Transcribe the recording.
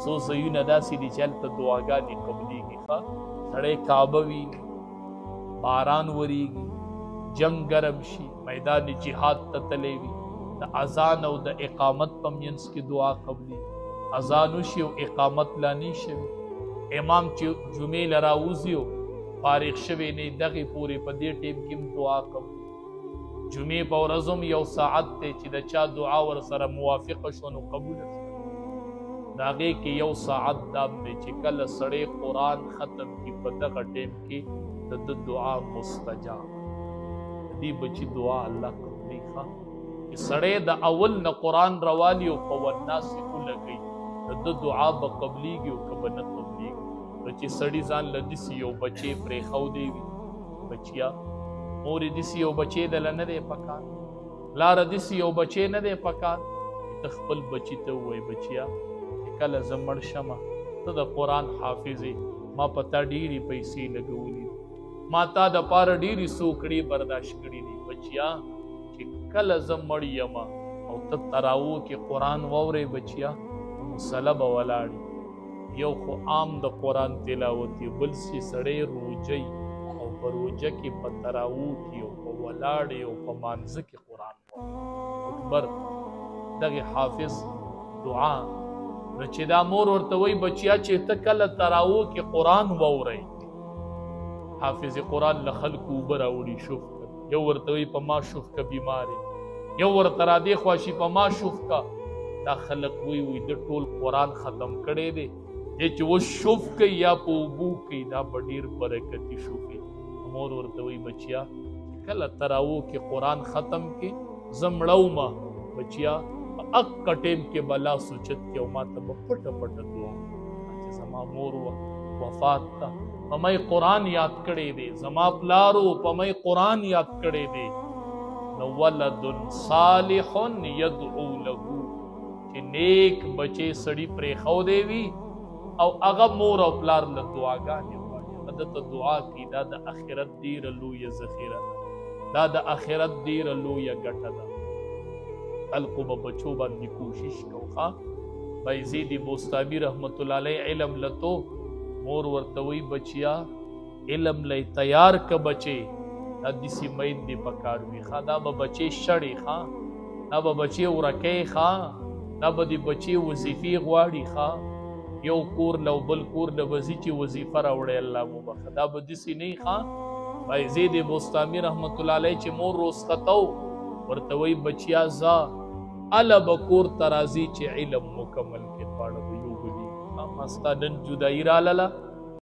څو ځایونه داسې دي چې هلته دعاګانې قبلېږي. ښه سړی کعبه ویني، باران وریږي، جنگ ګرم شي، میدان جهاد ته تللی وي، د اذان او د اقامت په منځ کې دعا قبلېږي. اذان وشي او اقامت لا نه شوي، امام چې جمعې له راوځي او فارغ شوی نه دغې پورې په دې ټیم کې هم دعا قبلېږي. جمعې په ورځ هم یو ساعت دی چې د چا دعا ورسره موافقه شوه نو قبوله شوه. د هغې کې یو ساعت دا دی چې کله سړی قرآن ختم کړي په دغه ټیم کې د ده دعا مستجاب. د دې بچي دعا الله قبلوي. ښه چې سړی د اول نه قرآن روالي او په والناسې ولګوي د ده دعا به قبلېږي او که به نه قبلېږي. نو چې سړي ځان له داسې یو بچی پرېښودی وي، بچیا مورې داسې یو بچی دله نه دی پکار، لاره داسې یو بچی نه دی پکار، ته خپل بچي ته ووایې بچیا چې کله زه مړ شمه ته د قرآن حافظ یې، ما په تا ډېرې پیسې لګولي دي، ما تا دپاره ډېرې سوکړې برداشت کړي دي. بچیا چې کله زه مړ یمه او ته تراوو کې قرآن واورې بچیا مسله به ولاړي. یو خو عام د قرآن تلاوت یې، بل چې سړی روجی او په روجه کې په تراوو کې او په ولاړې او په مانځه کې قرآن اکبر دغې حافظ دعا. نو چې دا مور ورته وایي بچیا چې ته کله تراوو کې قرآن واورئ، حافظ قرآن له خلکو اوبه راوړي شوف که، یو ورته وایي په ما شوف که بیمار یو ورته را دې خوا شي په ما شوف که. دا خلک وایي د ټول قرآن ختم کړی دی، دی چې اوس شوف کوي یا په اوبو کوي دا به ډېر برکتي شوفي. مور ورته وایي بچیا کله تراوو کې قرآن ختم کې زه مړومه بچیا په اکه ټیم کې به لاس اوچت کې او ما ته به پټه پټه دعا چې زما مور وفات ته په مې قرآن یاد کړی دی، زما پلارو په مې قرآن یاد کړی دی. نو ولد صالح یدعو له چې نیک بچی سړي پرېښودی وي او هغه مور او پلار له دعاګانې غواړي، هغه دته دعا کوي. دا د آخرت ډېره لویه ذخیره ده، دا د آخرت ډېره لویه ګټه ده. خلقو به بچو باندې کوشش کوو. ښه بایزید بوستامي رحمت الله علیه علم لتو مور ورته وایي بچیا علم لی تیار که بچې دا داسې میندې پکار وي. ښه دا به بچې شړې، ښه دا به بچې ورکۍ، ښه دا به د بچې وظیفې غواړي. ښه یو کور له بل کور له به ځي چې وظیفه راوړی الله مبخه، دا به داسې نه وي. ښه بایزید بوستامي رحمت الله علیه چې مور رخصتو ورته وایي بچیا ځه هله به کور ته راځي چې علم مکمل کې دواړه به یو بلي. ما ستا نن جدایي رالاله